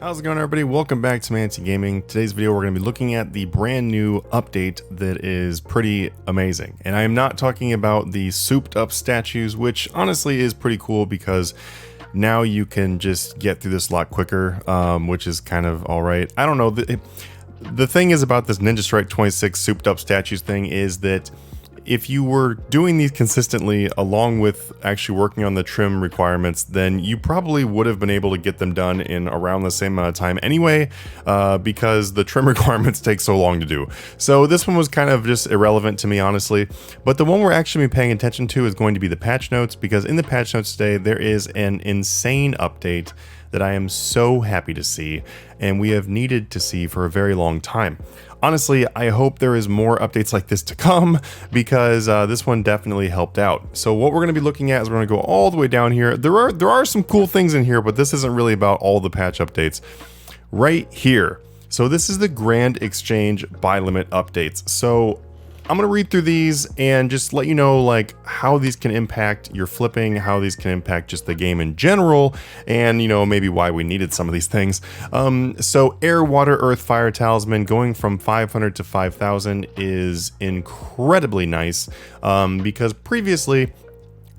How's it going, everybody? Welcome back to Manatee Gaming. Today's video we're going to be looking at the brand new update that is pretty amazing. And I am not talking about the souped up statues, which honestly is pretty cool because now you can just get through this a lot quicker, which is kind of alright. I don't know. The thing is about this Ninja Strike 26 souped up statues thing is that if you were doing these consistently along with actually working on the trim requirements, then you probably would have been able to get them done in around the same amount of time anyway, because the trim requirements take so long to do. So this one was kind of just irrelevant to me, honestly. But the one we're actually paying attention to is going to be the patch notes, because in the patch notes today, there is an insane update that I am so happy to see, and we have needed to see for a very long time. Honestly, I hope there is more updates like this to come, because this one definitely helped out. So what we're going to be looking at is we're going to go all the way down here. There are some cool things in here, but this isn't really about all the patch updates. Right here. So this is the Grand Exchange buy limit updates. So I'm going to read through these and just let you know like how these can impact your flipping, how these can impact just the game in general, and you know, maybe why we needed some of these things. So Air, Water, Earth, Fire Talisman going from 500 to 5,000 is incredibly nice, because previously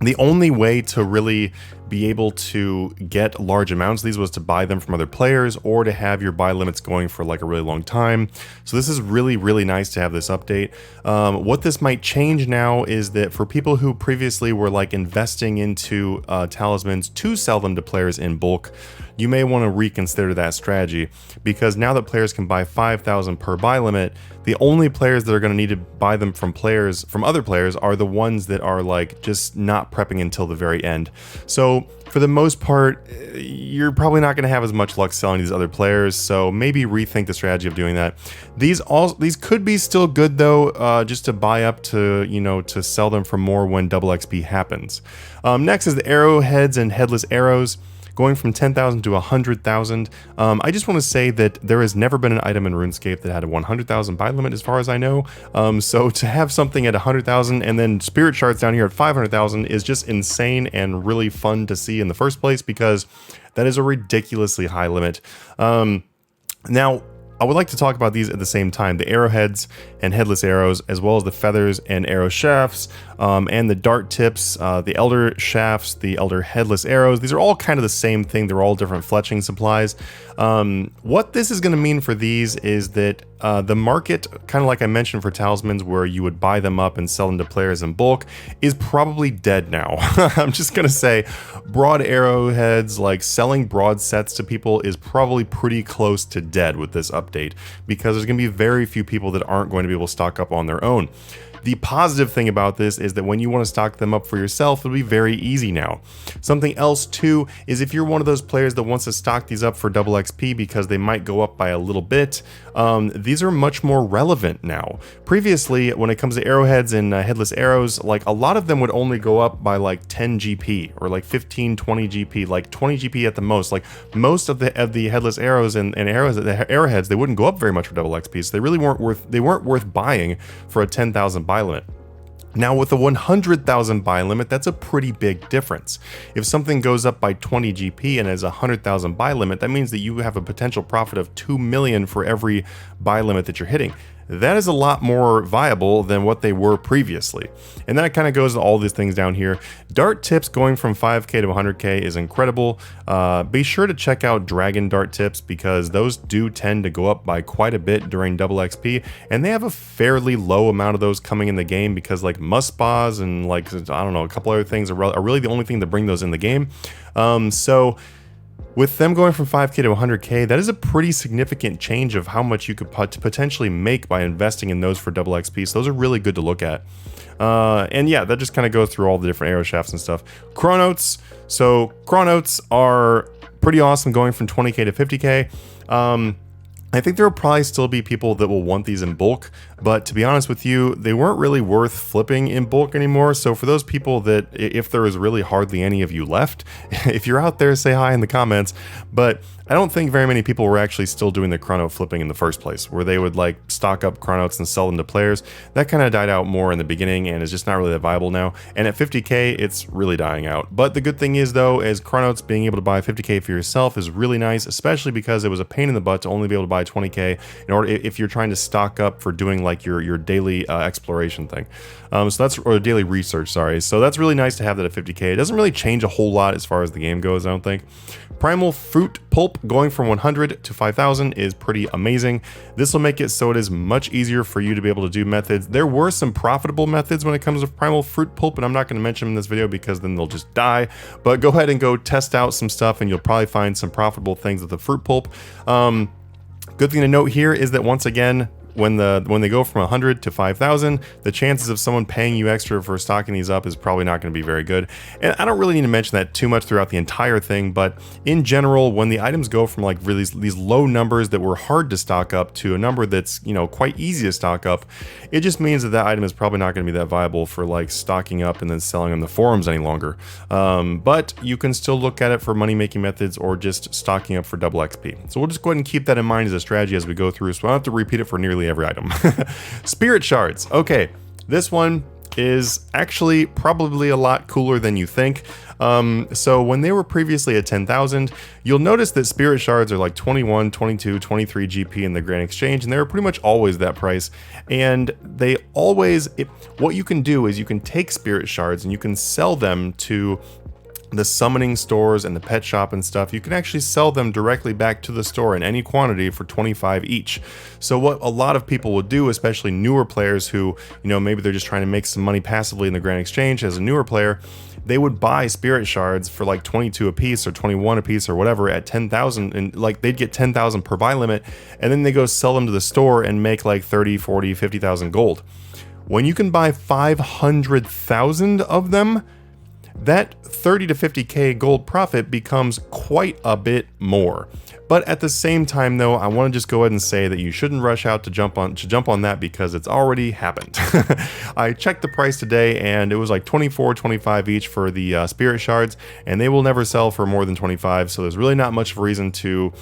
the only way to really be able to get large amounts of these was to buy them from other players or to have your buy limits going for like a really long time. So this is really, really nice to have this update. What this might change now is that for people who previously were like investing into talismans to sell them to players in bulk, you may want to reconsider that strategy, because now that players can buy 5,000 per buy limit, the only players that are going to need to buy them from other players are the ones that are like just not prepping until the very end. So for the most part, you're probably not going to have as much luck selling these other players, so maybe rethink the strategy of doing that. These could be still good though, just to buy up to, you know, to sell them for more when double XP happens. Next is the arrowheads and headless arrows, going from 10,000 to 100,000. I just want to say that there has never been an item in RuneScape that had a 100,000 buy limit as far as I know. So to have something at 100,000 and then spirit shards down here at 500,000 is just insane and really fun to see in the first place, because that is a ridiculously high limit. Now, I would like to talk about these at the same time, the arrowheads and headless arrows, as well as the feathers and arrow shafts, and the dart tips, the elder shafts, the elder headless arrows. These are all kind of the same thing. They're all different fletching supplies. What this is going to mean for these is that the market, kind of like I mentioned for talismans, where you would buy them up and sell them to players in bulk, is probably dead now. I'm just going to say broad arrowheads, like selling broad sets to people, is probably pretty close to dead with this update, because there's going to be very few people that aren't going to be able to stock up on their own. The positive thing about this is that when you want to stock them up for yourself, it'll be very easy now. Something else too is if you're one of those players that wants to stock these up for double XP because they might go up by a little bit, these are much more relevant now. Previously, when it comes to arrowheads and headless arrows, like a lot of them would only go up by like 10 GP or like 15, 20 GP, like 20 GP at the most. Like most of the headless arrows and arrowheads, they wouldn't go up very much for double XP, so they really weren't worth buying for a 10,000 buy limit. Now with a 100,000 buy limit, that's a pretty big difference. If something goes up by 20 GP and has a 100,000 buy limit, that means that you have a potential profit of 2 million for every buy limit that you're hitting. That is a lot more viable than what they were previously. And that kind of goes to all these things down here. Dart tips going from 5k to 100k is incredible. Be sure to check out dragon dart tips, because those do tend to go up by quite a bit during double XP, and they have a fairly low amount of those coming in the game, because like must spas and like, I don't know, a couple other things are really the only thing that bring those in the game. So with them going from 5k to 100k, that is a pretty significant change of how much you could potentially make by investing in those for double XP. So those are really good to look at. And yeah, that just kind of goes through all the different arrow shafts and stuff. Chronotes. So Chronotes are pretty awesome, going from 20k to 50k. I think there will probably still be people that will want these in bulk, but to be honest with you, they weren't really worth flipping in bulk anymore. So for those people that, if there is really hardly any of you left, if you're out there, say hi in the comments. But I don't think very many people were actually still doing the chrono flipping in the first place, where they would like stock up chronotes and sell them to players. That kind of died out more in the beginning and is just not really that viable now. And at 50k, it's really dying out. But the good thing is though, is chronotes being able to buy 50k for yourself is really nice, especially because it was a pain in the butt to only be able to buy 20k in order if you're trying to stock up for doing like your daily exploration thing. So that's, or daily research, sorry. So that's really nice to have that at 50k. It doesn't really change a whole lot as far as the game goes, I don't think. Primal fruit pulp going from 100 to 5,000 is pretty amazing. This will make it so it is much easier for you to be able to do methods. There were some profitable methods when it comes to primal fruit pulp, and I'm not going to mention them in this video because then they'll just die. But go ahead and go test out some stuff and you'll probably find some profitable things with the fruit pulp. Good thing to note here is that once again, when they go from 100 to 5,000, the chances of someone paying you extra for stocking these up is probably not going to be very good. And I don't really need to mention that too much throughout the entire thing, but in general, when the items go from like really these low numbers that were hard to stock up to a number that's, you know, quite easy to stock up, it just means that that item is probably not going to be that viable for like stocking up and then selling on the forums any longer. But you can still look at it for money making methods or just stocking up for double XP. So we'll just go ahead and keep that in mind as a strategy as we go through, so I don't have to repeat it for nearly every item. Spirit shards. Okay, this one is actually probably a lot cooler than you think. So when they were previously at 10,000, you'll notice that spirit shards are like 21, 22, 23 GP in the Grand Exchange, and they were pretty much always that price. And they always, what you can do is you can take spirit shards and you can sell them to the summoning stores and the pet shop and stuff. You can actually sell them directly back to the store in any quantity for 25 each. So what a lot of people will do, especially newer players who, you know, maybe they're just trying to make some money passively in the Grand Exchange as a newer player, they would buy spirit shards for like 22 a piece or 21 a piece or whatever at 10,000, and like they'd get 10,000 per buy limit, and then they go sell them to the store and make like 30, 40, 50,000 gold. When you can buy 500,000 of them, that 30 to 50k gold profit becomes quite a bit more. But at the same time though, I want to just go ahead and say that you shouldn't rush out to jump on that because it's already happened. I checked the price today and it was like 24, 25 each for the spirit shards, and they will never sell for more than 25, so there's really not much of a reason to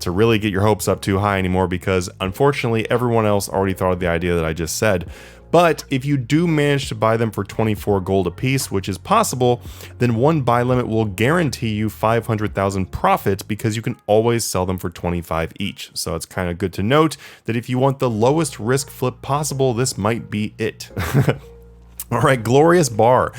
really get your hopes up too high anymore, because unfortunately everyone else already thought of the idea that I just said. But if you do manage to buy them for 24 gold a piece, which is possible, then one buy limit will guarantee you 500,000 profit because you can always sell them for 25 each. So it's kind of good to note that if you want the lowest risk flip possible, this might be it. All right, glorious bar.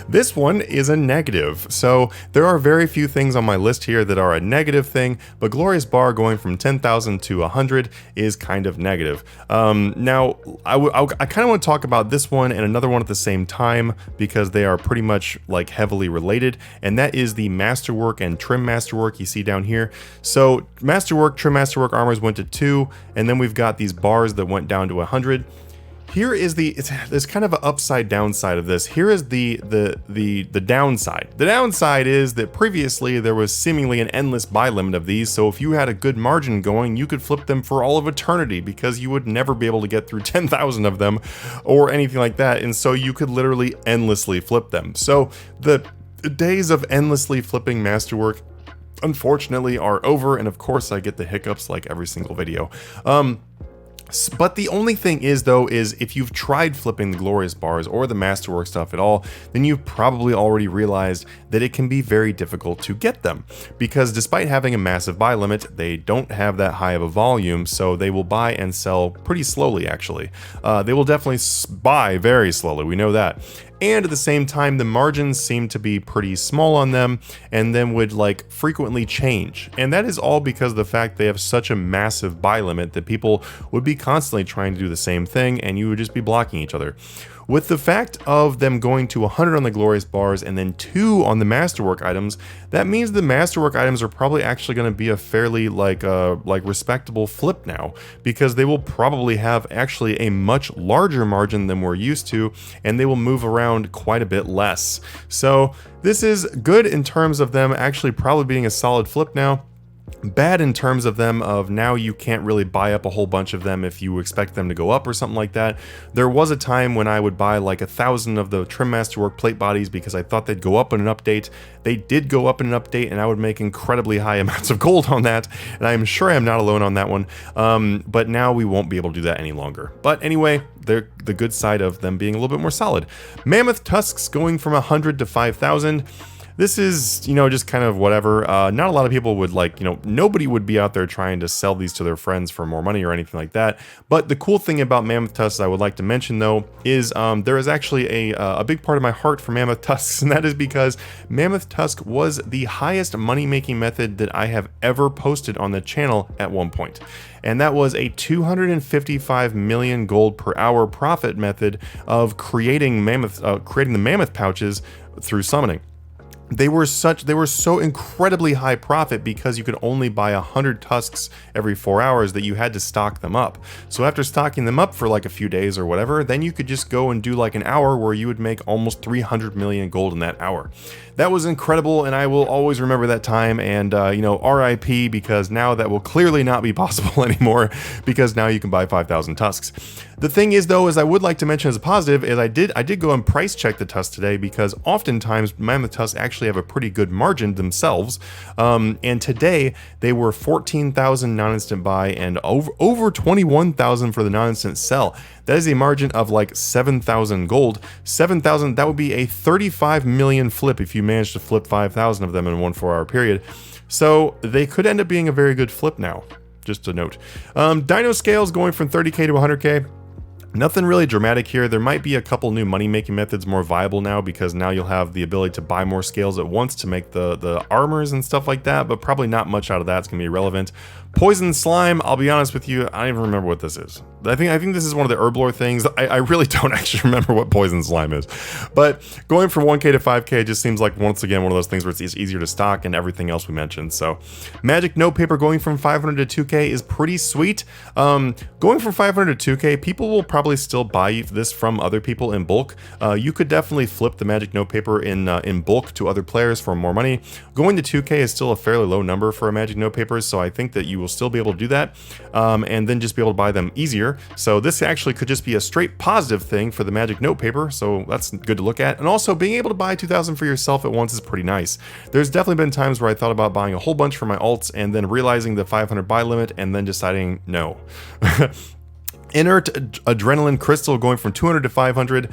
This one is a negative. So there are very few things on my list here that are a negative thing, but glorious bar going from 10,000 to 100 is kind of negative. Now, I kind of want to talk about this one and another one at the same time because they are pretty much like heavily related, and that is the Masterwork and Trim Masterwork you see down here. So Masterwork, Trim Masterwork armors went to 2, and then we've got these bars that went down to 100. Here is there's kind of an upside downside of this. Here is the downside. The downside is that previously there was seemingly an endless buy limit of these, so if you had a good margin going, you could flip them for all of eternity because you would never be able to get through 10,000 of them or anything like that, and so you could literally endlessly flip them. So the days of endlessly flipping Masterwork unfortunately are over, and of course I get the hiccups like every single video. But the only thing is though, is if you've tried flipping the glorious bars or the Masterwork stuff at all, then you've probably already realized that it can be very difficult to get them, because despite having a massive buy limit, they don't have that high of a volume, so they will buy and sell pretty slowly actually. They will definitely buy very slowly, we know that. And at the same time, the margins seem to be pretty small on them, and then would like frequently change. And that is all because of the fact they have such a massive buy limit that people would be constantly trying to do the same thing, and you would just be blocking each other. With the fact of them going to 100 on the glorious bars and then 2 on the Masterwork items, that means the Masterwork items are probably actually going to be a fairly like respectable flip now, because they will probably have actually a much larger margin than we're used to, and they will move around quite a bit less. So this is good in terms of them actually probably being a solid flip now. Bad in terms of them of now you can't really buy up a whole bunch of them if you expect them to go up or something like that. There was a time when I would buy like 1,000 of the Trim Masterwork plate bodies because I thought they'd go up in an update. They did go up in an update, and I would make incredibly high amounts of gold on that, and I'm sure I'm not alone on that one. But now we won't be able to do that any longer. But anyway, they're the good side of them being a little bit more solid. Mammoth tusks going from 100 to 5,000. This is, you know, just kind of whatever. Not a lot of people would like, you know, nobody would be out there trying to sell these to their friends for more money or anything like that. But the cool thing about mammoth tusks I would like to mention though is there is actually a big part of my heart for mammoth tusks, and that is because mammoth tusk was the highest money-making method that I have ever posted on the channel at one point. And that was a 255 million gold per hour profit method of creating the mammoth pouches through summoning. They were so incredibly high profit because you could only buy 100 tusks every 4 hours that you had to stock them up. So after stocking them up for like a few days or whatever, then you could just go and do like an hour where you would make almost 300 million gold in that hour. That was incredible, and I will always remember that time, and you know, RIP, because now that will clearly not be possible anymore, because now you can buy 5,000 tusks. The thing is though, is I would like to mention as a positive, is I did go and price check the tusks today, because oftentimes mammoth tusks actually have a pretty good margin themselves, and today they were 14,000 non-instant buy and over 21,000 for the non-instant sell. That is a margin of like 7,000 gold. 7,000, that would be a 35 million flip if you manage to flip 5,000 of them in one 4-hour period. So they could end up being a very good flip now, just a note. Dino scales going from 30k to 100k. Nothing really dramatic here. There might be a couple new money-making methods more viable now, because now you'll have the ability to buy more scales at once to make the armors and stuff like that, but probably not much out of that's going to be relevant. Poison slime, I'll be honest with you, I don't even remember what this is. I think this is one of the herblore things. I really don't actually remember what poison slime is. But going from 1k to 5k just seems like, once again, one of those things where it's easier to stock and everything else we mentioned. So magic notepaper going from 500 to 2k is pretty sweet. Going from 500 to 2k, people will probably still buy this from other people in bulk. You could definitely flip the magic notepaper in bulk to other players for more money. Going to 2k is still a fairly low number for a magic notepaper, so I think that you will still be able to do that, and then just be able to buy them easier. So this actually could just be a straight positive thing for the magic notepaper, so that's good to look at. And also, being able to buy 2,000 for yourself at once is pretty nice. There's definitely been times where I thought about buying a whole bunch for my alts and then realizing the 500 buy limit and then deciding no. Inert adrenaline crystal going from 200 to 500.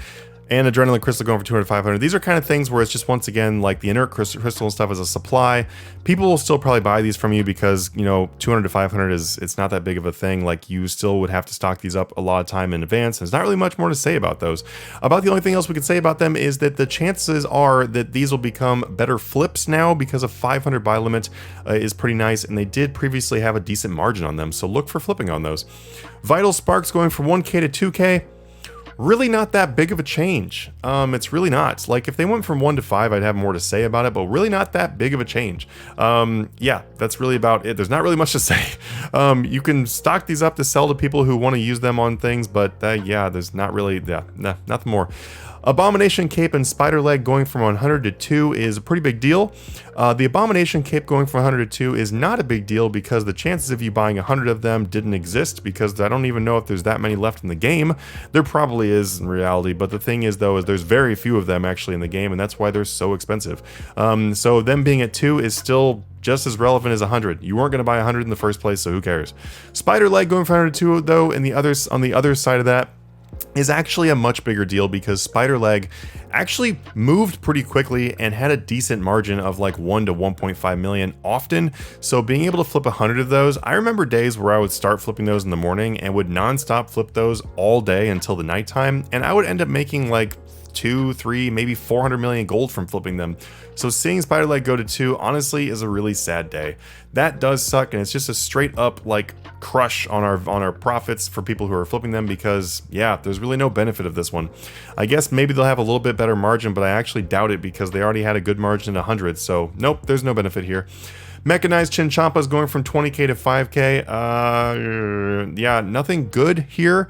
And adrenaline crystal going for 200 to 500. These are kind of things where it's just, once again, like the inert crystal and stuff as a supply. People will still probably buy these from you because, you know, 200 to 500 it's not that big of a thing. Like, you still would have to stock these up a lot of time in advance. There's not really much more to say about those. About the only thing else we could say about them is that the chances are that these will become better flips now, because a 500 buy limit is pretty nice, and they did previously have a decent margin on them. So look for flipping on those. Vital sparks going from 1k to 2k. Really not that big of a change. It's really not. Like, if they went from 1 to 5, I'd have more to say about it, but really not that big of a change. Yeah, that's really about it. There's not really much to say. You can stock these up to sell to people who want to use them on things, but yeah, there's not really, nothing more. Abomination Cape and Spider Leg going from 100 to 2 is a pretty big deal. The Abomination Cape going from 100 to 2 is not a big deal, because the chances of you buying 100 of them didn't exist, because I don't even know if there's that many left in the game. There probably is in reality, but the thing is though, is there's very few of them actually in the game, and that's why they're so expensive. So them being at 2 is still just as relevant as 100. You weren't going to buy 100 in the first place, so who cares? Spider Leg going from 100 to 2 though, and on the other side of that, is actually a much bigger deal, because Spider Leg actually moved pretty quickly and had a decent margin of like 1 to 1.5 million often. So being able to flip 100 of those, I remember days where I would start flipping those in the morning and would non-stop flip those all day until the nighttime, and I would end up making like 2, 3, maybe 400 million gold from flipping them. So seeing Spider Leg go to 2 honestly is a really sad day. That does suck, and it's just a straight up like crush on our profits for people who are flipping them, because yeah, there's really no benefit of this one. I guess maybe they'll have a little bit better margin, but I actually doubt it, because they already had a good margin at 100. So nope, there's no benefit here. Mechanized Chinchompas going from 20k to 5k. Yeah, nothing good here.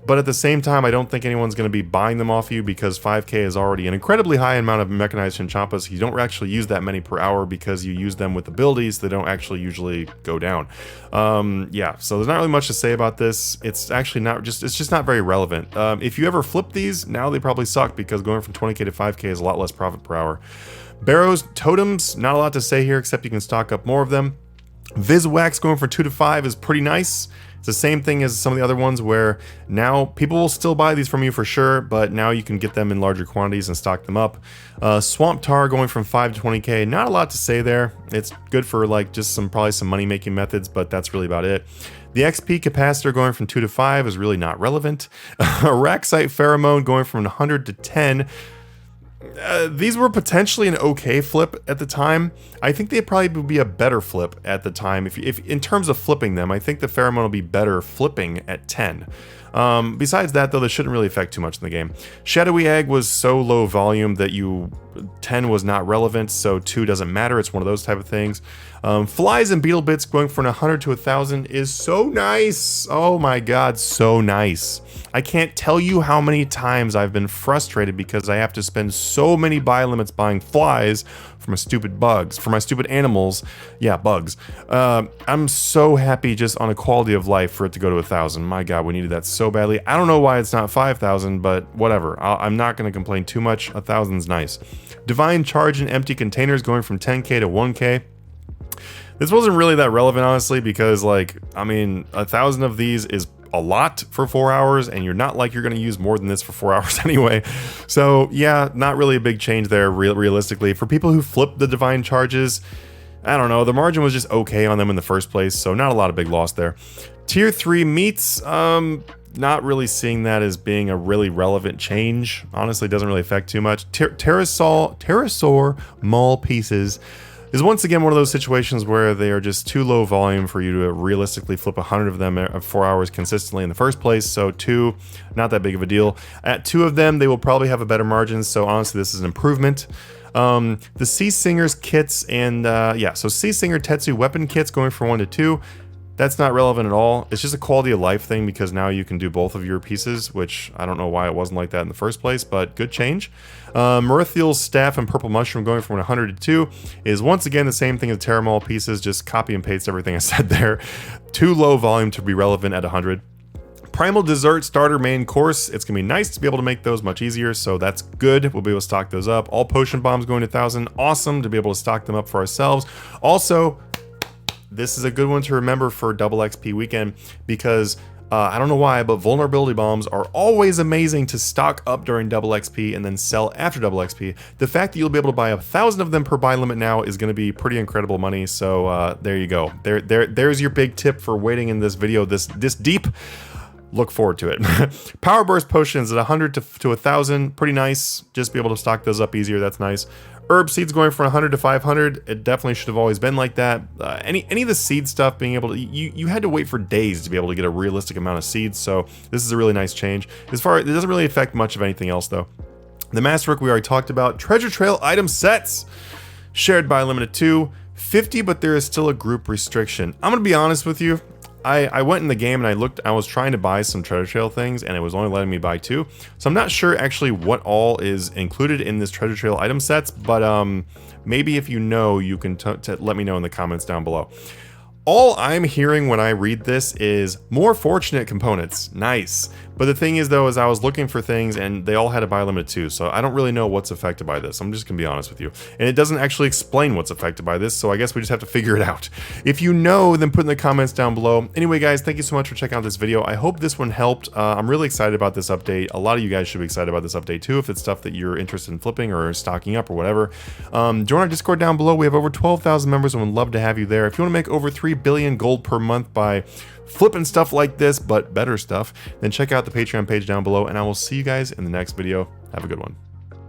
but at the same time, I don't think anyone's going to be buying them off you because 5k is already an incredibly high amount of mechanized Chinchampas. You don't actually use that many per hour because you use them with abilities that don't actually usually go down. Yeah, so there's not really much to say about this. It's actually not it's just not very relevant. If you ever flip these, now they probably suck because going from 20k to 5k is a lot less profit per hour. Barrows, totems, not a lot to say here except you can stock up more of them. Viswax going from 2 to 5 is pretty nice. It's the same thing as some of the other ones where now people will still buy these from you for sure, but now you can get them in larger quantities and stock them up. Swamp Tar going from 5 to 20k, not a lot to say there. It's good for like just probably some money making methods, but that's really about it. The XP capacitor going from 2 to 5 is really not relevant. Araxite pheromone going from 100 to 10. These were potentially an okay flip at the time. I think they probably would be a better flip at the time. If in terms of flipping them, I think the pheromone will be better flipping at 10. Besides that, though, this shouldn't really affect too much in the game. Shadowy Egg was so low volume that 10 was not relevant, so 2 doesn't matter. It's one of those type of things. Flies and beetle bits going from 100 to 1,000 is so nice. Oh my god, so nice. I can't tell you how many times I've been frustrated because I have to spend so many buy limits buying flies for my stupid bugs, for my stupid animals. Yeah, bugs. I'm so happy just on a quality of life for it to go to 1,000. My god, we needed that so badly. I don't know why it's not 5,000, but whatever. I'm not going to complain too much. 1,000's nice. Divine Charge and empty containers going from 10k to 1k. This wasn't really that relevant, honestly, because, like, I mean, 1,000 of these is a lot for 4 hours, and you're not like you're going to use more than this for 4 hours anyway. So, yeah, not really a big change there, realistically. For people who flip the Divine Charges, I don't know, the margin was just okay on them in the first place, so not a lot of big loss there. Tier 3 meats, not really seeing that as being a really relevant change. Honestly, doesn't really affect too much. Pterosaur Maul pieces is once again one of those situations where they are just too low volume for you to realistically flip 100 of them at 4 hours consistently in the first place, so 2, not that big of a deal. At 2 of them, they will probably have a better margin, so honestly this is an improvement. The Sea Singer's kits and, yeah, so Sea Singer Tetsu weapon kits going from 1 to 2, that's not relevant at all. It's just a quality of life thing because now you can do both of your pieces, which I don't know why it wasn't like that in the first place, but good change. Merithiel's Staff and Purple Mushroom going from 100 to 2 is once again the same thing as Terramol pieces, just copy and paste everything I said there. Too low volume to be relevant at 100. Primal Dessert Starter Main Course, it's going to be nice to be able to make those much easier, so that's good. We'll be able to stock those up. All Potion Bombs going to 1,000, awesome to be able to stock them up for ourselves. Also, this is a good one to remember for double XP weekend because I don't know why, but vulnerability bombs are always amazing to stock up during double XP and then sell after double XP. The fact that you'll be able to buy 1,000 of them per buy limit now is going to be pretty incredible money. So there you go. There's your big tip for waiting in this video this deep. Look forward to it. Power Burst Potions at 100 to 1,000, pretty nice. Just be able to stock those up easier, that's nice. Herb Seeds going from 100 to 500, it definitely should have always been like that. Any of the seed stuff being able to, you had to wait for days to be able to get a realistic amount of seeds, so this is a really nice change. As far, it doesn't really affect much of anything else though. The Masterwork we already talked about. Treasure Trail item sets, shared by limited 2, 50, but there is still a group restriction. I'm gonna be honest with you. I went in the game and I was trying to buy some Treasure Trail things and it was only letting me buy 2. So I'm not sure actually what all is included in this Treasure Trail item sets, but maybe if you know, you can let me know in the comments down below. All I'm hearing when I read this is more fortunate components. Nice. But the thing is though, is I was looking for things and they all had a buy limit too, so I don't really know what's affected by this. I'm just gonna be honest with you. And it doesn't actually explain what's affected by this, so I guess we just have to figure it out. If you know, then put in the comments down below. Anyway guys, thank you so much for checking out this video. I hope this one helped. I'm really excited about this update. A lot of you guys should be excited about this update too, if it's stuff that you're interested in flipping or stocking up or whatever. Join our Discord down below. We have over 12,000 members and would love to have you there. If you wanna make over 3 billion gold per month by flipping stuff like this, but better stuff, then check out the Patreon page down below, and I will see you guys in the next video. Have a good one.